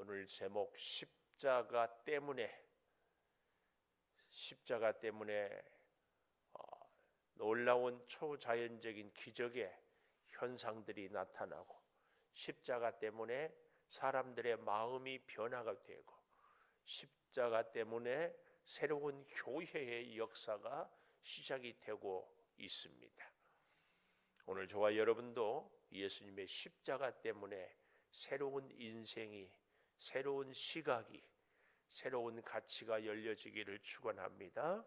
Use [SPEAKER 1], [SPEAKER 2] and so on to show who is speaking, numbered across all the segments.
[SPEAKER 1] 오늘 제목 십자가 때문에 놀라운 초자연적인 기적의 현상들이 나타나고 십자가 때문에 사람들의 마음이 변화가 되고 십자가 때문에 새로운 교회의 역사가 시작이 되고 있습니다. 오늘 저와 여러분도 예수님의 십자가 때문에 새로운 인생이, 새로운 시각이, 새로운 가치가 열려지기를 축원합니다.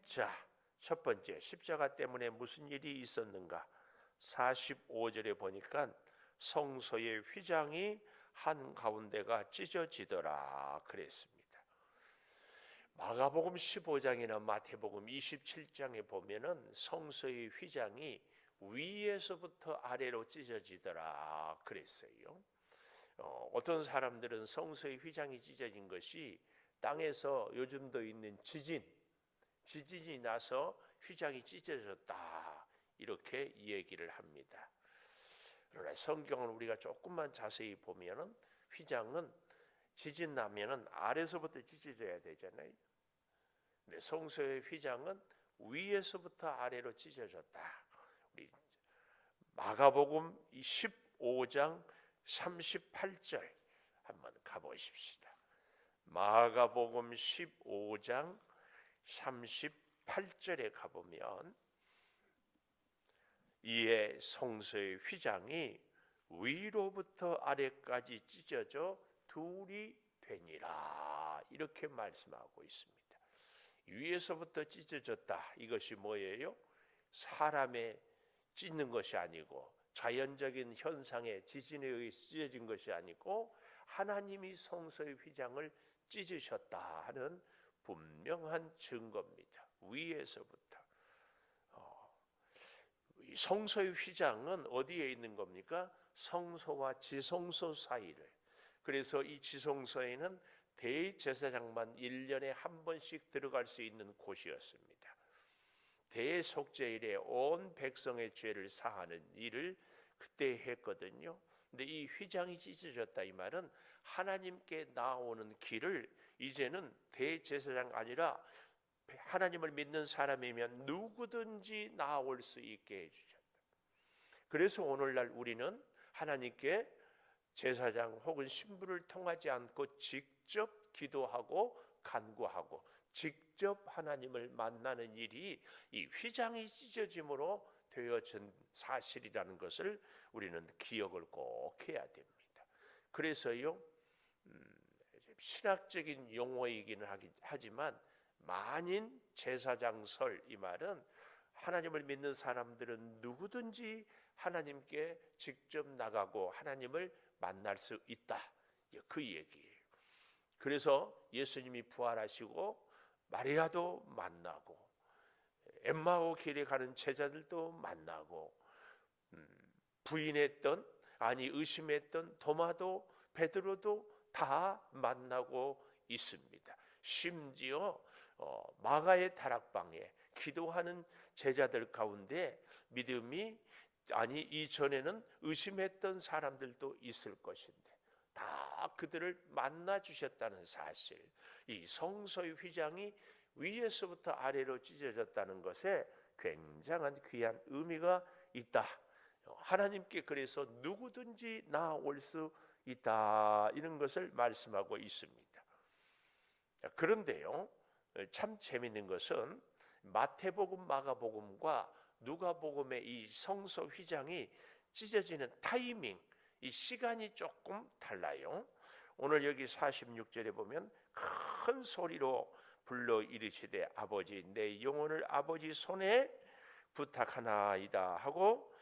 [SPEAKER 1] 자, 첫 번째, 십자가 때문에 무슨 일이 있었는가? 45절에 보니까 성소의 휘장이 한가운데가 찢어지더라 그랬습니다. 마가복음 15장이나 마태복음 27장에 보면은 성소의 휘장이 위에서부터 아래로 찢어지더라 그랬어요. 어떤 사람들은 성소의 휘장이 찢어진 것이 땅에서 요즘도 있는 지진이 나서 휘장이 찢어졌다 이렇게 얘기를 합니다. 그러나 성경을 우리가 조금만 자세히 보면은 휘장은 지진 나면은 아래서부터 찢어져야 되잖아요. 근데 성소의 휘장은 위에서부터 아래로 찢어졌다. 우리 마가복음 15장 38절 한번 가보십시다. 마가복음 15장 38절에 가보면 이에 성소의 휘장이 위로부터 아래까지 찢어져 둘이 되니라 이렇게 말씀하고 있습니다. 위에서부터 찢어졌다. 이것이 뭐예요? 사람의 찢는 것이 아니고 자연적인 현상의 지진에 의해 찢어진 것이 아니고 하나님이 성소의 휘장을 찢으셨다 하는 분명한 증거입니다. 위에서부터. 성소의 휘장은 어디에 있는 겁니까? 성소와 지성소 사이를. 그래서 이 지성소에는 대제사장만 1년에 한 번씩 들어갈 수 있는 곳이었습니다. 대속죄일에 온 백성의 죄를 사하는 일을 그때 했거든요. 근데 이 휘장이 찢어졌다 이 말은 하나님께 나오는 길을 이제는 대제사장 아니라 하나님을 믿는 사람이면 누구든지 나올 수 있게 해주셨다. 그래서 오늘날 우리는 하나님께 제사장 혹은 신부를 통하지 않고 직접 기도하고 간구하고 직접 하나님을 만나는 일이 이 휘장이 찢어짐으로 되어진 사실이라는 것을 우리는 기억을 꼭 해야 됩니다. 그래서요, 신학적인 용어이기는 하지만 만인 제사장설 이 말은 하나님을 믿는 사람들은 누구든지 하나님께 직접 나가고 하나님을 만날 수 있다. 그 얘기예요. 그래서 예수님이 부활하시고 마리아도 만나고 엠마오 길에 가는 제자들도 만나고 부인했던 의심했던 도마도 베드로도 다 만나고 있습니다. 심지어 마가의 다락방에 기도하는 제자들 가운데 믿음이 이전에는 의심했던 사람들도 있을 것인데 다 그들을 만나 주셨다는 사실, 이 성소의 휘장이 위에서부터 아래로 찢어졌다는 것에 굉장한 귀한 의미가 있다. 하나님께 그래서 누구든지 나올 수 있다 이런 것을 말씀하고 있습니다. 그런데요, 참 재밌는 것은 마태복음, 마가복음과 누가복음의 이 성소 휘장이 찢어지는 타이밍, 이 시간이 조금 달라요. 오늘 여기 46절에 보면 큰 소리로 불러 이르시되 아버지 내 영혼을 아버지 손에 부탁하나이다 하고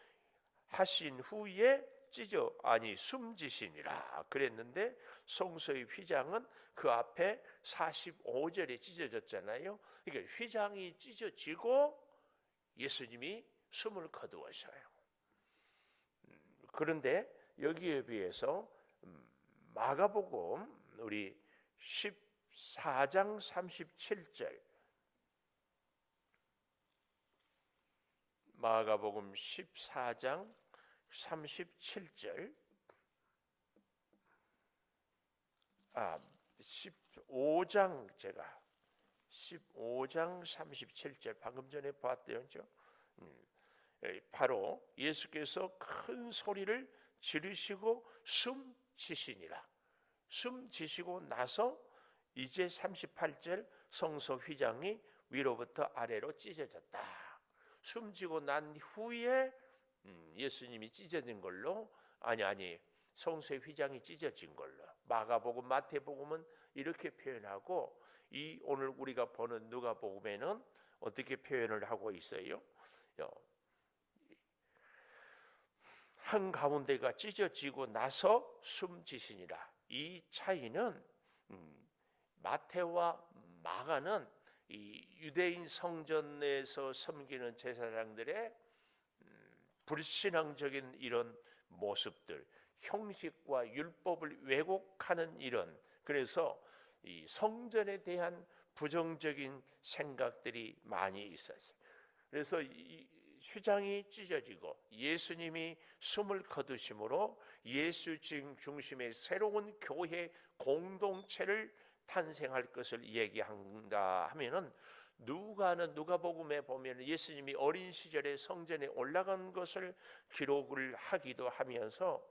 [SPEAKER 1] 하신 후에 숨지시니라 그랬는데 성소의 휘장은 그 앞에 45절에 찢어졌잖아요. 그러니까 휘장이 찢어지고 예수님이 숨을 거두어서요. 그런데 여기에 비해서 마가복음 우리 14장 37절 마가복음 14장 37절 15장 제가 15장 37절 방금 전에 봤대요죠. 바로 예수께서 큰 소리를 지르시고 숨지시니라. 숨지시고 나서 이제 38절 성소 휘장이 위로부터 아래로 찢어졌다. 숨지고 난 후에 예수님이 찢어진 걸로 아니 성소의 휘장이 찢어진 걸로 마가복음 마태복음은 이렇게 표현하고 이 오늘 우리가 보는 누가복음에는 어떻게 표현을 하고 있어요? 한 가운데가 찢어지고 나서 숨지시니라. 이 차이는 마태와 마가는 이 유대인 성전에서 섬기는 제사장들의 불신앙적인 이런 모습들, 형식과 율법을 왜곡하는 이런, 그래서 이 성전에 대한 부정적인 생각들이 많이 있었어요. 그래서 이 휘장이 찢어지고 예수님이 숨을 거두심으로 예수 중심의 새로운 교회 공동체를 탄생할 것을 얘기한다 하면은 누가복음에 보면 예수님이 어린 시절에 성전에 올라간 것을 기록을 하기도 하면서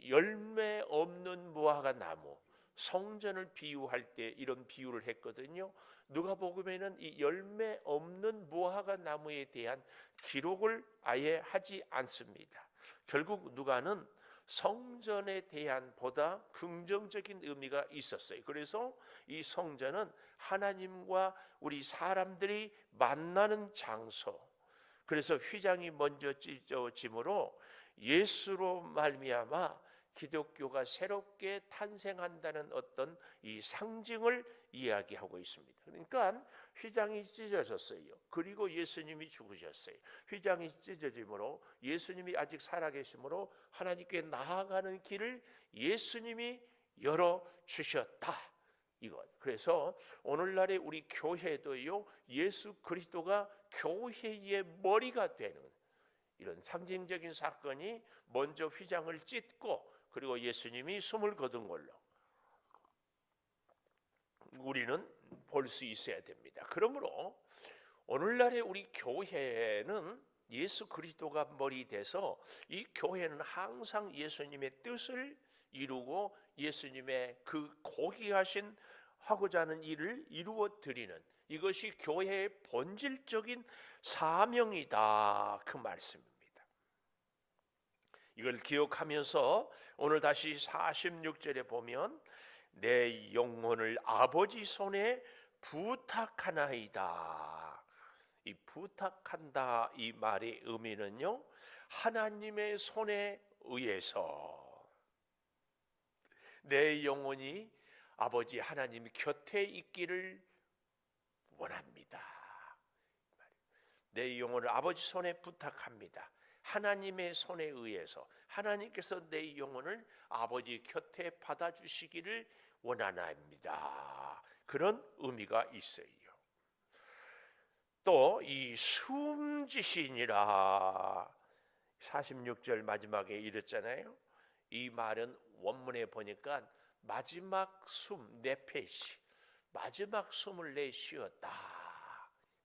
[SPEAKER 1] 열매 없는 무화과 나무, 성전을 비유할 때 이런 비유를 했거든요. 누가복음에는 이 열매 없는 무화과 나무에 대한 기록을 아예 하지 않습니다. 결국 누가는 성전에 대한 보다 긍정적인 의미가 있었어요. 그래서 이 성전은 하나님과 우리 사람들이 만나는 장소. 그래서 휘장이 먼저 찢어짐으로 예수로 말미암아 기독교가 새롭게 탄생한다는 어떤 이 상징을 이야기하고 있습니다. 그러니까 휘장이 찢어졌어요. 그리고 예수님이 죽으셨어요. 휘장이 찢어짐으로 예수님이 아직 살아계심으로 하나님께 나아가는 길을 예수님이 열어주셨다. 이것. 그래서 오늘날의 우리 교회도요, 예수 그리스도가 교회의 머리가 되는 이런 상징적인 사건이 먼저 휘장을 찢고 그리고 예수님이 숨을 거둔 걸로 우리는 볼 수 있어야 됩니다. 그러므로 오늘날의 우리 교회는 예수 그리스도가 머리 돼서 이 교회는 항상 예수님의 뜻을 이루고 예수님의 그 고귀하신 하고자 하는 일을 이루어 드리는 이것이 교회의 본질적인 사명이다. 그 말씀입니다. 이걸 기억하면서 오늘 다시 46절에 보면 내 영혼을 아버지 손에 부탁하나이다. 이 부탁한다 이 말의 의미는요, 하나님의 손에 의해서 내 영혼이 아버지 하나님 곁에 있기를 원합니다. 내 영혼을 아버지 손에 부탁합니다. 하나님의 손에 의해서 하나님께서 내 영혼을 아버지 곁에 받아주시기를 원하나입니다. 그런 의미가 있어요. 또 이 숨지시니라 46절 마지막에 이랬잖아요. 이 말은 원문에 보니까 마지막 숨, 네페시, 마지막 숨을 내쉬었다.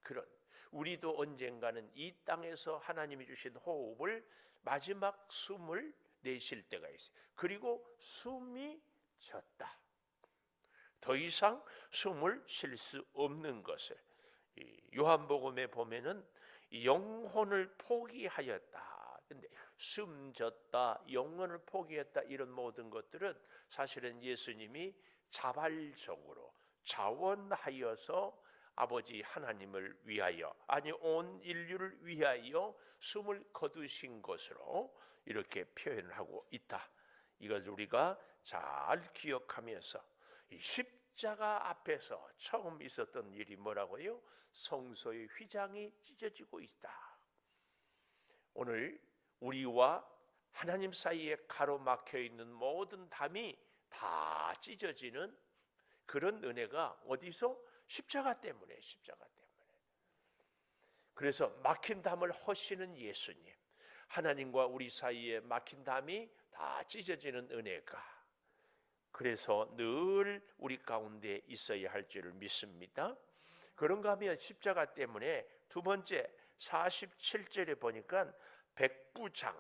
[SPEAKER 1] 그런 우리도 언젠가는 이 땅에서 하나님이 주신 호흡을 마지막 숨을 내쉴 때가 있어요. 그리고 숨이 졌다. 더 이상 숨을 쉴 수 없는 것을 요한복음에 보면은 영혼을 포기하였다. 근데 숨졌다, 영혼을 포기했다 이런 모든 것들은 사실은 예수님이 자발적으로 자원하여서 아버지 하나님을 위하여 아니 온 인류를 위하여 숨을 거두신 것으로 이렇게 표현을 하고 있다. 이것을 우리가 잘 기억하면서 이 십자가 앞에서 처음 있었던 일이 뭐라고요? 성소의 휘장이 찢어지고 있다. 오늘 우리와 하나님 사이에 가로막혀 있는 모든 담이 다 찢어지는 그런 은혜가 어디서? 십자가 때문에. 그래서 막힌 담을 허시는 예수님, 하나님과 우리 사이에 막힌 담이 다 찢어지는 은혜가 그래서 늘 우리 가운데 있어야 할 줄을 믿습니다. 그런가 하면 십자가 때문에 두 번째 47절에 보니까 백부장,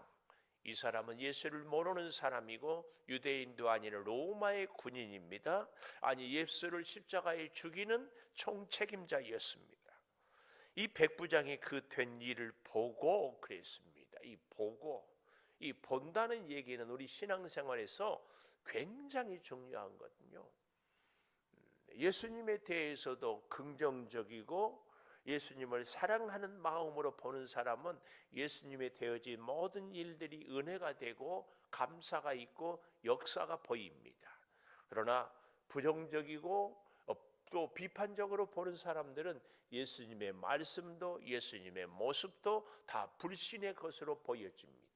[SPEAKER 1] 이 사람은 예수를 모르는 사람이고 유대인도 아닌 로마의 군인입니다. 아니 예수를 십자가에 죽이는 총책임자였습니다. 이 백부장이 그 된 일을 보고 그랬습니다. 이 본다는 얘기는 우리 신앙생활에서 굉장히 중요한 거거든요. 예수님에 대해서도 긍정적이고 예수님을 사랑하는 마음으로 보는 사람은 예수님에 되어진 모든 일들이 은혜가 되고 감사가 있고 역사가 보입니다. 그러나 부정적이고 또 비판적으로 보는 사람들은 예수님의 말씀도 예수님의 모습도 다 불신의 것으로 보여집니다.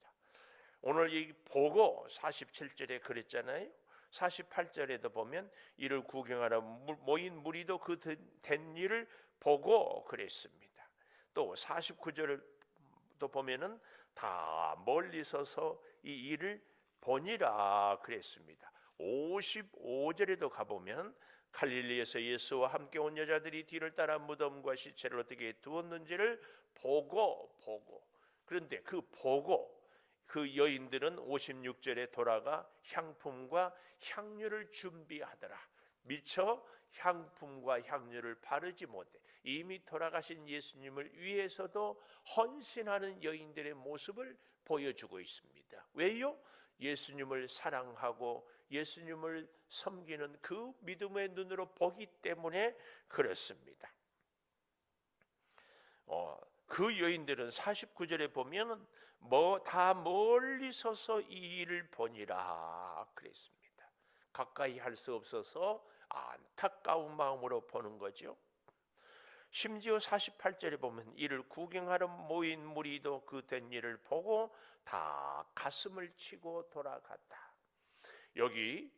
[SPEAKER 1] 오늘 이 보고 47절에 그랬잖아요. 48절에도 보면 이를 구경하러 모인 무리도 그 된 일을 보고 그랬습니다. 또 49절도 보면은 다 멀리 서서 이 일을 보니라 그랬습니다. 55절에도 가보면 갈릴리에서 예수와 함께 온 여자들이 뒤를 따라 무덤과 시체를 어떻게 두었는지를 보고 그런데 그 여인들은 56절에 돌아가 향품과 향유를 준비하더라. 미처 향품과 향유를 바르지 못해 이미 돌아가신 예수님을 위해서도 헌신하는 여인들의 모습을 보여주고 있습니다. 왜요? 예수님을 사랑하고 예수님을 섬기는 그 믿음의 눈으로 보기 때문에 그렇습니다. 그 여인들은 49절에 보면 다 멀리 서서 이 일을 보니라 그랬습니다. 가까이 할 수 없어서 안타까운 마음으로 보는 거죠. 심지어 48절에 보면 이를 구경하러 모인 무리도 그 된 일을 보고 다 가슴을 치고 돌아갔다. 여기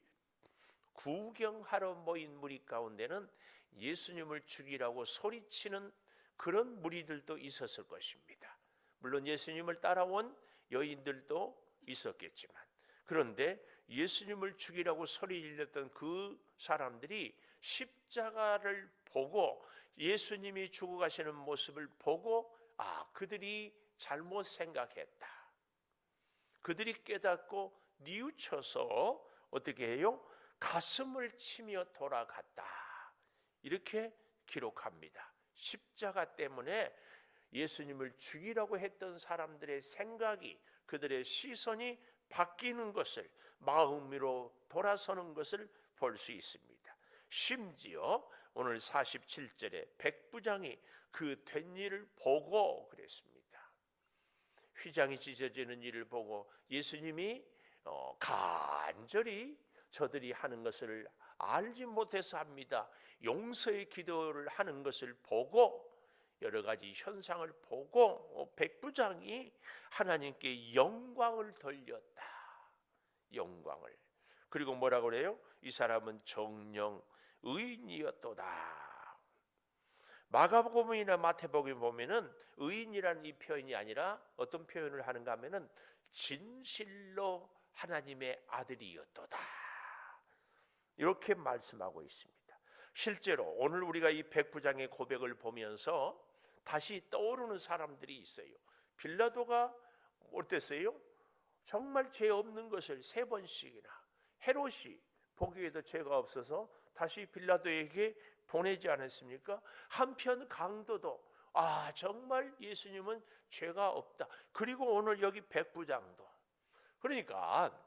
[SPEAKER 1] 구경하러 모인 무리 가운데는 예수님을 죽이라고 소리치는 그런 무리들도 있었을 것입니다. 물론 예수님을 따라온 여인들도 있었겠지만, 그런데 예수님을 죽이라고 소리 질렀던 그 사람들이 십자가를 보고 예수님이 죽어가시는 모습을 보고 그들이 잘못 생각했다. 그들이 깨닫고 뉘우쳐서 어떻게 해요? 가슴을 치며 돌아갔다. 이렇게 기록합니다. 십자가 때문에 예수님을 죽이라고 했던 사람들의 생각이, 그들의 시선이 바뀌는 것을, 마음으로 돌아서는 것을 볼 수 있습니다. 심지어 오늘 47절에 백부장이 그 된 일을 보고 그랬습니다. 휘장이 찢어지는 일을 보고 예수님이 간절히 저들이 하는 것을 알지 못해서 합니다. 용서의 기도를 하는 것을 보고 여러 가지 현상을 보고 백부장이 하나님께 영광을 돌렸다. 영광을. 그리고 뭐라고 그래요? 이 사람은 정령 의인이었도다. 마가복음이나 마태복음 보면은 의인이라는 이 표현이 아니라 어떤 표현을 하는가 하면은 진실로 하나님의 아들이었도다. 이렇게 말씀하고 있습니다. 실제로 오늘 우리가 이 백부장의 고백을 보면서 다시 떠오르는 사람들이 있어요. 빌라도가 어땠어요? 정말 죄 없는 것을 3번씩이나, 헤롯이 보기에도 죄가 없어서 다시 빌라도에게 보내지 않았습니까? 한편 강도도 정말 예수님은 죄가 없다. 그리고 오늘 여기 백부장도. 그러니까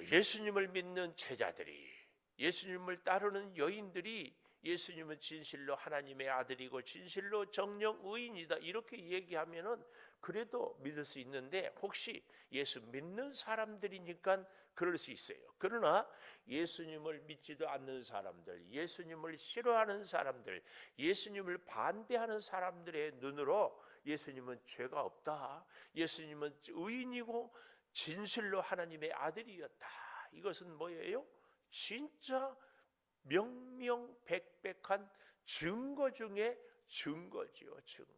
[SPEAKER 1] 예수님을 믿는 제자들이, 예수님을 따르는 여인들이 예수님은 진실로 하나님의 아들이고 진실로 정령 의인이다 이렇게 얘기하면은 그래도 믿을 수 있는데, 혹시 예수 믿는 사람들이니까 그럴 수 있어요. 그러나 예수님을 믿지도 않는 사람들, 예수님을 싫어하는 사람들, 예수님을 반대하는 사람들의 눈으로 예수님은 죄가 없다, 예수님은 의인이고 진실로 하나님의 아들이었다, 이것은 뭐예요? 진짜 명명백백한 증거 중에 증거지요. 증거.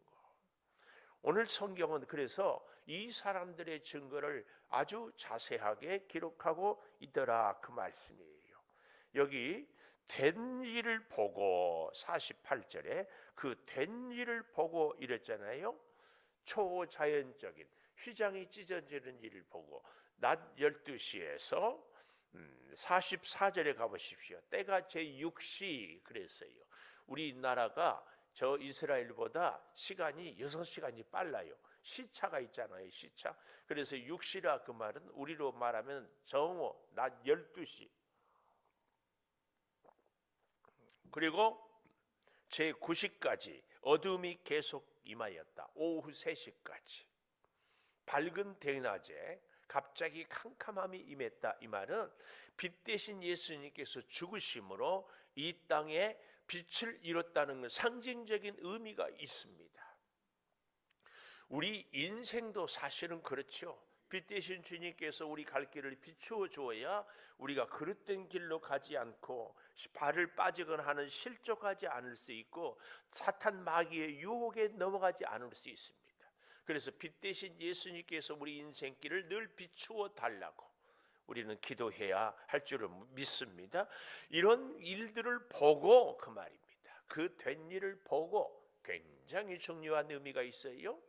[SPEAKER 1] 오늘 성경은 그래서 이 사람들의 증거를 아주 자세하게 기록하고 있더라, 그 말씀이에요. 여기 된 일을 보고 48절에 그 된 일을 보고 이랬잖아요. 초자연적인 휘장이 찢어지는 일을 보고 낮 12시에서 44절에 가보십시오. 때가 제6시 그랬어요. 우리나라가 저 이스라엘보다 시간이 6시간이 빨라요. 시차가 있잖아요. 시차. 그래서 6시라 그 말은 우리로 말하면 정오 낮 12시. 그리고 제9시까지 어둠이 계속 임하였다. 오후 3시까지 밝은 대낮에 갑자기 캄캄함이 임했다. 이 말은 빛 대신 예수님께서 죽으심으로 이 땅에 빛을 이뤘다는 상징적인 의미가 있습니다. 우리 인생도 사실은 그렇죠. 빛 대신 주님께서 우리 갈 길을 비추어 주어야 우리가 그릇된 길로 가지 않고 발을 빠지거나 하는 실족하지 않을 수 있고 사탄 마귀의 유혹에 넘어가지 않을 수 있습니다. 그래서 빛 대신 예수님께서 우리 인생길을 늘 비추어 달라고 우리는 기도해야 할 줄을 믿습니다. 이런 일들을 보고 그 말입니다. 그 된 일을 보고 굉장히 중요한 의미가 있어요.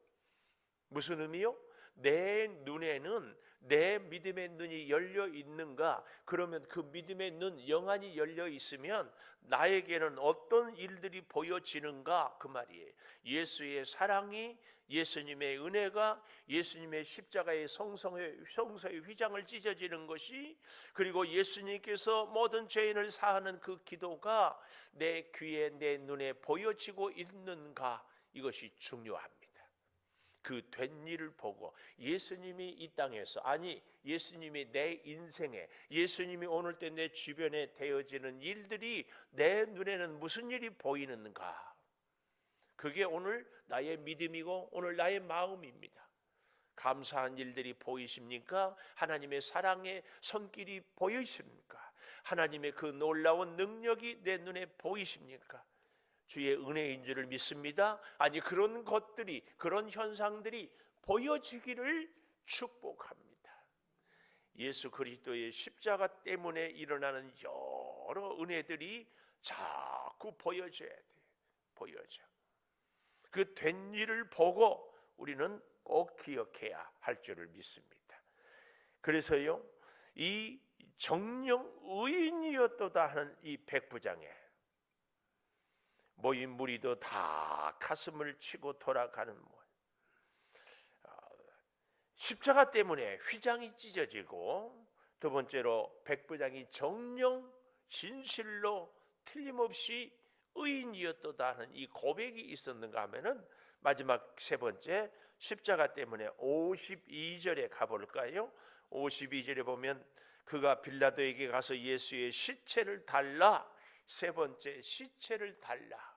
[SPEAKER 1] 무슨 의미요? 내 눈에는 내 믿음의 눈이 열려 있는가? 그러면 그 믿음의 눈 영안이 열려 있으면 나에게는 어떤 일들이 보여지는가? 그 말이에요. 예수의 사랑이, 예수님의 은혜가, 예수님의 십자가의 성서의 휘장을 찢어지는 것이, 그리고 예수님께서 모든 죄인을 사하는 그 기도가 내 귀에 내 눈에 보여지고 있는가? 이것이 중요합니다. 그 된 일을 보고 예수님이 이 땅에서, 아니 예수님이 내 인생에, 예수님이 오늘 때 내 주변에 되어지는 일들이 내 눈에는 무슨 일이 보이는가? 그게 오늘 나의 믿음이고 오늘 나의 마음입니다. 감사한 일들이 보이십니까? 하나님의 사랑의 손길이 보이십니까? 하나님의 그 놀라운 능력이 내 눈에 보이십니까? 주의 은혜인 줄을 믿습니다. 아니 그런 것들이, 그런 현상들이 보여지기를 축복합니다. 예수 그리스도의 십자가 때문에 일어나는 여러 은혜들이 자꾸 보여져야 돼. 보여져. 그 된 일을 보고 우리는 꼭 기억해야 할 줄을 믿습니다. 그래서요, 이 정령 의인이었도다 하는 이 백부장에 모인 무리도 다 가슴을 치고 돌아가는 모습. 십자가 때문에 휘장이 찢어지고, 두 번째로 백부장이 정령 진실로 틀림없이 의인이었도다 하는 이 고백이 있었는가 하면은 마지막 세 번째, 십자가 때문에 52절에 가볼까요? 52절에 보면 그가 빌라도에게 가서 예수의 시체를 달라, 세 번째 시체를 달라.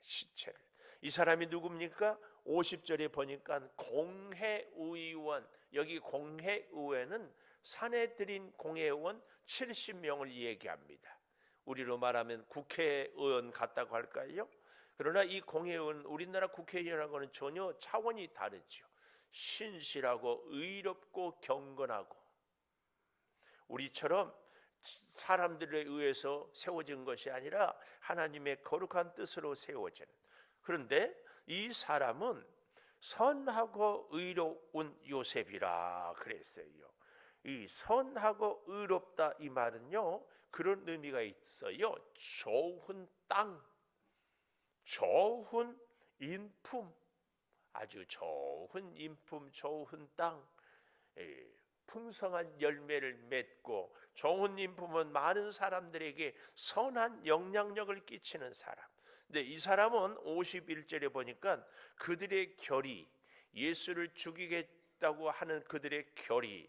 [SPEAKER 1] 시체를. 이 사람이 누굽니까? 50절에 보니까 공회의원, 여기 공회의원은 사내들인 공회의원 70명을 얘기합니다. 우리로 말하면 국회의원 같다고 할까요? 그러나 이 공회의원, 우리나라 국회의원하고는 전혀 차원이 다르죠. 신실하고 의롭고 경건하고, 우리처럼 사람들에 의해서 세워진 것이 아니라 하나님의 거룩한 뜻으로 세워지는. 그런데 이 사람은 선하고 의로운 요셉이라 그랬어요. 이 선하고 의롭다 이 말은요, 그런 의미가 있어요. 좋은 땅, 좋은 인품, 아주 좋은 인품, 좋은 땅, 풍성한 열매를 맺고 좋은 인품은 많은 사람들에게 선한 영향력을 끼치는 사람. 근데 이 사람은 51절에 보니까 그들의 결의, 예수를 죽이겠다고 하는 그들의 결의의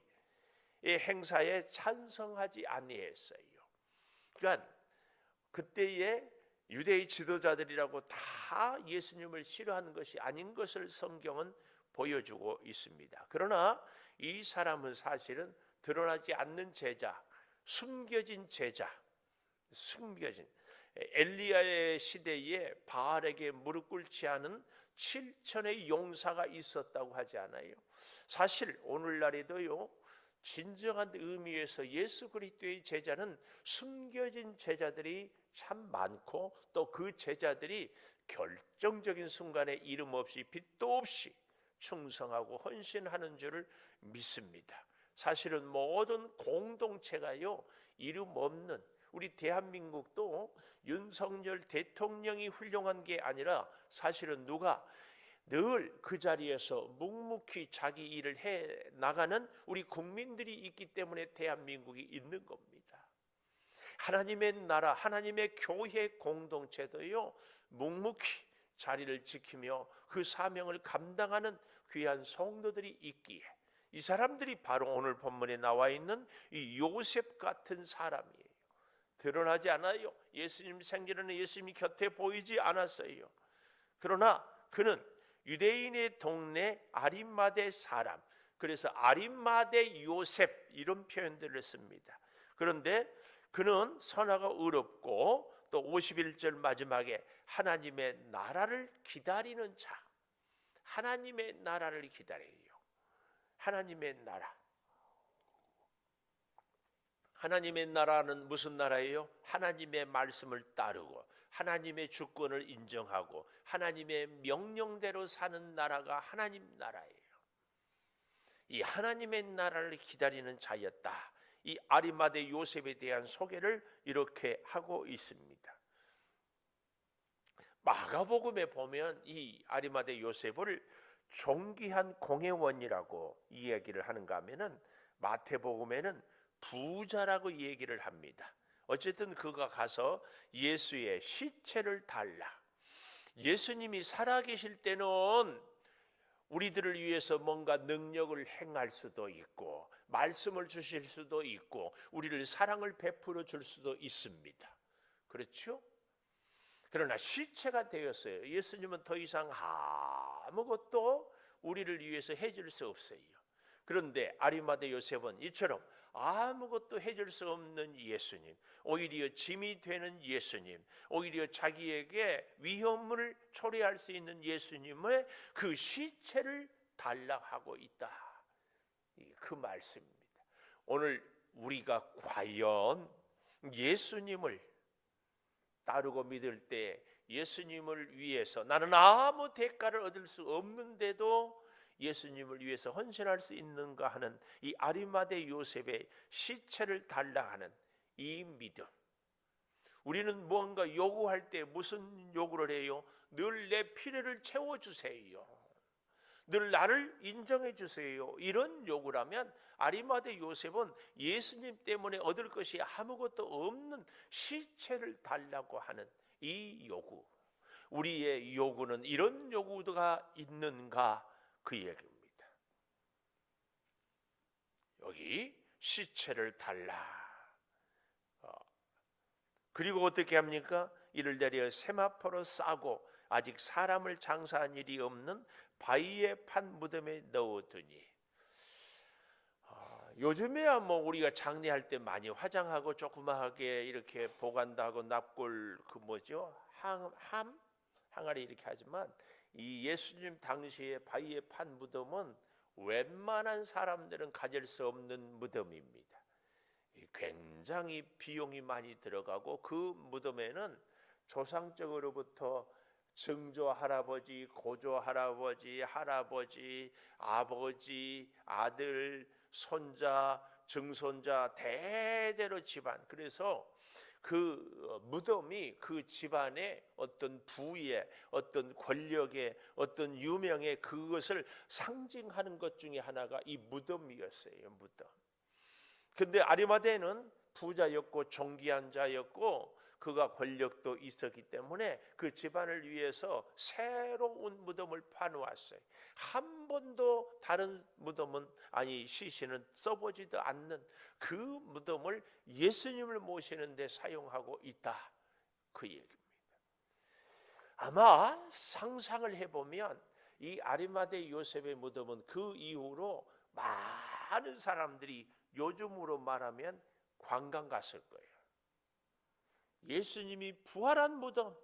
[SPEAKER 1] 행사에 찬성하지 아니했어요. 그러니까 그때의 유대의 지도자들이라고 다 예수님을 싫어하는 것이 아닌 것을 성경은 보여주고 있습니다. 그러나 이 사람은 사실은 드러나지 않는 제자, 숨겨진 제자, 숨겨진, 엘리야의 시대에 바알에게 무릎 꿇지 않은 7천의 용사가 있었다고 하지 않아요? 사실 오늘날에도요, 진정한 의미에서 예수 그리스도의 제자는 숨겨진 제자들이 참 많고, 또 그 제자들이 결정적인 순간에 이름 없이 빛도 없이 충성하고 헌신하는 줄을 믿습니다. 사실은 모든 공동체가요, 이름 없는, 우리 대한민국도 윤석열 대통령이 훌륭한 게 아니라 사실은 누가 늘 그 자리에서 묵묵히 자기 일을 해 나가는 우리 국민들이 있기 때문에 대한민국이 있는 겁니다. 하나님의 나라, 하나님의 교회 공동체도요, 묵묵히 자리를 지키며 그 사명을 감당하는 귀한 성도들이 있기에, 이 사람들이 바로 오늘 본문에 나와 있는 이 요셉 같은 사람이에요. 드러나지 않아요. 예수님 생전에는 예수님이 곁에 보이지 않았어요. 그러나 그는 유대인의 동네 아리마대 사람, 그래서 아리마대 요셉, 이런 표현들을 씁니다. 그런데 그는 선하고 의롭고, 또 51절 마지막에 하나님의 나라를 기다리는 자, 하나님의 나라를 기다려요. 하나님의 나라. 하나님의 나라는 무슨 나라예요? 하나님의 말씀을 따르고 하나님의 주권을 인정하고 하나님의 명령대로 사는 나라가 하나님 나라예요. 이 하나님의 나라를 기다리는 자였다. 이 아리마대 요셉에 대한 소개를 이렇게 하고 있습니다. 마가복음에 보면 이 아리마대 요셉을 존귀한 공회원이라고 이야기를 하는가 하면은, 마태복음에는 부자라고 얘기를 합니다. 어쨌든 그가 가서 예수의 시체를 달라. 예수님이 살아계실 때는 우리들을 위해서 뭔가 능력을 행할 수도 있고 말씀을 주실 수도 있고 우리를 사랑을 베풀어 줄 수도 있습니다. 그렇죠? 그러나 시체가 되었어요. 예수님은 더 이상 아무것도 우리를 위해서 해줄 수 없어요. 그런데 아리마대 요셉은 이처럼 아무것도 해줄 수 없는 예수님, 오히려 짐이 되는 예수님, 오히려 자기에게 위험을 초래할 수 있는 예수님의 그 시체를 달라하고 있다. 그 말씀입니다. 오늘 우리가 과연 예수님을 따르고 믿을 때 예수님을 위해서, 나는 아무 대가를 얻을 수 없는데도 예수님을 위해서 헌신할 수 있는가 하는 이 아리마대 요셉의 시체를 달라 하는 이 믿음. 우리는 무언가 요구할 때 무슨 요구를 해요? 늘 내 필요를 채워주세요, 늘 나를 인정해 주세요, 이런 요구라면 아리마대 요셉은 예수님 때문에 얻을 것이 아무것도 없는 시체를 달라고 하는 이 요구. 우리의 요구는 이런 요구가 있는가, 그 얘기입니다. 여기 시체를 달라. 그리고 어떻게 합니까? 이를 내려 세마포로 싸고 아직 사람을 장사한 일이 없는 바위에 판 무덤에 넣어두니. 요즘에야 뭐 우리가 장례할 때 많이 화장하고 조그마하게 이렇게 보관도 하고 납골 그 뭐죠? 항아리 이렇게 하지만, 이 예수님 당시에 바위에 판 무덤은 웬만한 사람들은 가질 수 없는 무덤입니다. 굉장히 비용이 많이 들어가고, 그 무덤에는 조상적으로부터 증조 할아버지, 고조 할아버지, 할아버지, 아버지, 아들, 손자, 증손자 대대로 집안, 그래서 그 무덤이 그 집안의 어떤 부의, 어떤 권력의, 어떤 유명의 그것을 상징하는 것 중에 하나가 이 무덤이었어요. 무덤. 근데 아리마대는 부자였고 존귀한 자였고 그가 권력도 있었기 때문에 그 집안을 위해서 새로운 무덤을 파놓았어요. 한 번도 다른 무덤은, 아니 시신은 써보지도 않는 그 무덤을 예수님을 모시는 데 사용하고 있다, 그 얘기입니다. 아마 상상을 해보면 이 아리마대 요셉의 무덤은 그 이후로 많은 사람들이 요즘으로 말하면 관광 갔을 거예요. 예수님이 부활한 무덤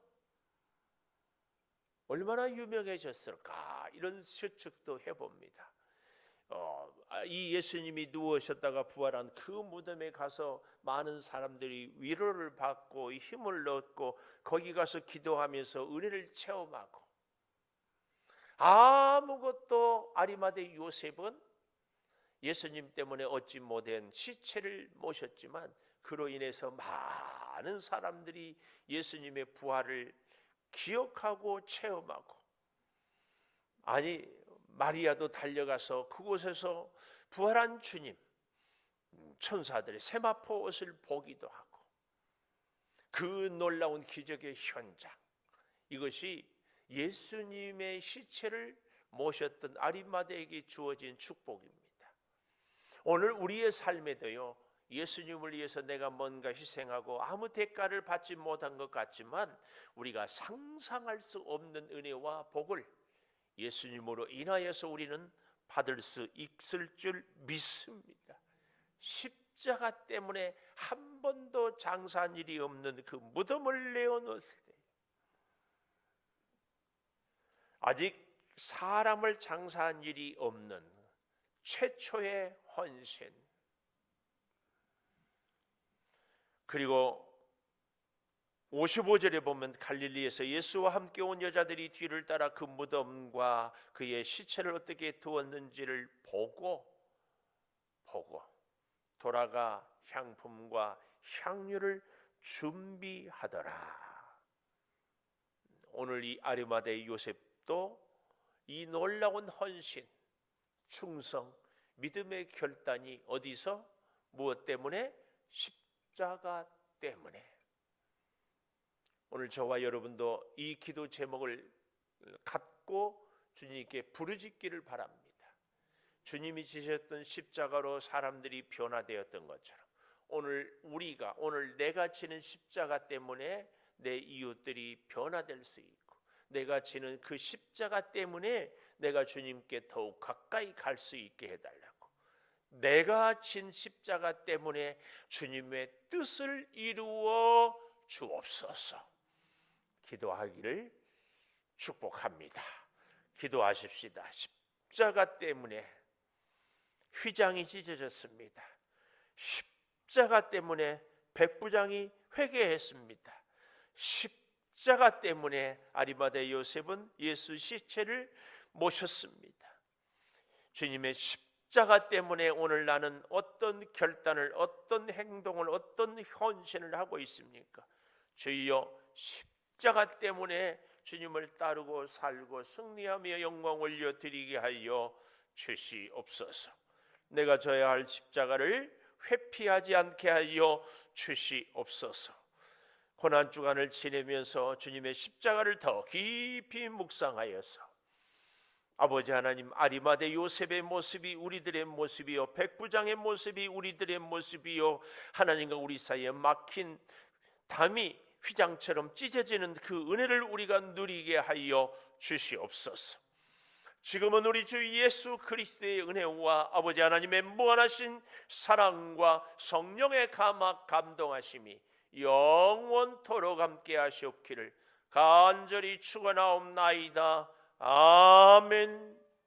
[SPEAKER 1] 얼마나 유명해졌을까, 이런 추측도 해봅니다. 이 예수님이 누우셨다가 부활한 그 무덤에 가서 많은 사람들이 위로를 받고 힘을 얻고 거기 가서 기도하면서 은혜를 체험하고, 아무것도 아리마대 요셉은 예수님 때문에 얻지 못한 시체를 모셨지만 그로 인해서 많은 사람들이 예수님의 부활을 기억하고 체험하고, 아니 마리아도 달려가서 그곳에서 부활한 주님, 천사들의 세마포 옷을 보기도 하고, 그 놀라운 기적의 현장, 이것이 예수님의 시체를 모셨던 아리마대에게 주어진 축복입니다. 오늘 우리의 삶에도요, 예수님을 위해서 내가 뭔가 희생하고 아무 대가를 받지 못한 것 같지만 우리가 상상할 수 없는 은혜와 복을 예수님으로 인하여서 우리는 받을 수 있을 줄 믿습니다. 십자가 때문에 한 번도 장사한 일이 없는 그 무덤을 내어놓았을 때, 아직 사람을 장사한 일이 없는 최초의 헌신, 그리고 55절에 보면 갈릴리에서 예수와 함께 온 여자들이 뒤를 따라 그 무덤과 그의 시체를 어떻게 두었는지를 보고 돌아가 향품과 향유를 준비하더라. 오늘 이 아리마대 요셉도 이 놀라운 헌신, 충성, 믿음의 결단이 어디서, 무엇 때문에? 십자가 때문에. 오늘 저와 여러분도 이 기도 제목을 갖고 주님께 부르짖기를 바랍니다. 주님이 지셨던 십자가로 사람들이 변화되었던 것처럼 오늘 내가 지는 십자가 때문에 내 이웃들이 변화될 수 있고, 내가 지는 그 십자가 때문에 내가 주님께 더욱 가까이 갈 수 있게 해달라고, 내가 진 십자가 때문에 주님의 뜻을 이루어 주옵소서 기도하기를 축복합니다. 기도하십시다. 십자가 때문에 휘장이 찢어졌습니다. 십자가 때문에 백부장이 회개했습니다. 십자가 때문에 아리마대 요셉은 예수 시체를 모셨습니다. 주님의 십자가 때문에 오늘 나는 어떤 결단을, 어떤 행동을, 어떤 헌신을 하고 있습니까? 주여, 십자가 때문에 주님을 따르고 살고 승리하며 영광 올려드리게 하여 주시옵소서. 내가 져야 할 십자가를 회피하지 않게 하여 주시옵소서. 고난주간을 지내면서 주님의 십자가를 더 깊이 묵상하여서 아버지 하나님, 아리마대 요셉의 모습이 우리들의 모습이요, 백부장의 모습이 우리들의 모습이요, 하나님과 우리 사이에 막힌 담이 휘장처럼 찢어지는 그 은혜를 우리가 누리게 하여 주시옵소서. 지금은 우리 주 예수 그리스도의 은혜와 아버지 하나님의 무한하신 사랑과 성령의 감동하심이 영원토록 함께 하시옵기를 간절히 축원하옵나이다. 아멘.